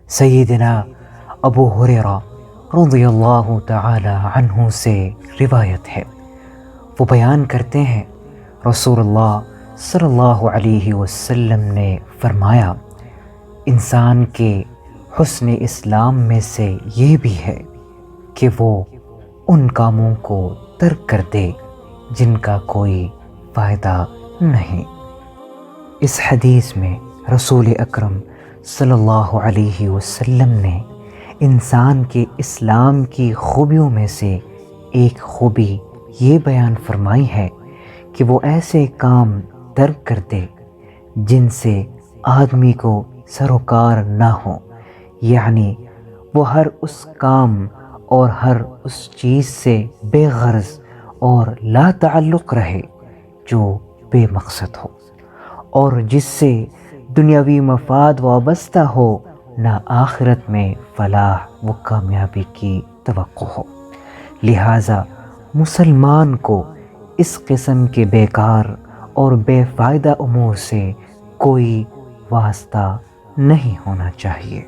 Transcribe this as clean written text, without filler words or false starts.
سیدنا ابو ہریرہ رضی اللہ تعالی عنہ سے روایت ہے، وہ بیان کرتے ہیں رسول اللہ صلی اللہ علیہ وسلم نے فرمایا، انسان کے حسن اسلام میں سے یہ بھی ہے کہ وہ ان کاموں کو ترک کر دے جن کا کوئی فائدہ نہیں۔ اس حدیث میں رسول اکرم صلی اللہ علیہ وسلم نے انسان کے اسلام کی خوبیوں میں سے ایک خوبی یہ بیان فرمائی ہے کہ وہ ایسے کام ترک کر دے جن سے آدمی کو سروکار نہ ہو، یعنی وہ ہر اس کام اور ہر اس چیز سے بے غرض اور لا تعلق رہے جو بے مقصد ہو اور جس سے دنیاوی مفاد وابستہ ہو، نہ آخرت میں فلاح و کامیابی کی توقع ہو۔ لہٰذا مسلمان کو اس قسم کے بیکار اور بے فائدہ امور سے کوئی واسطہ نہیں ہونا چاہیے۔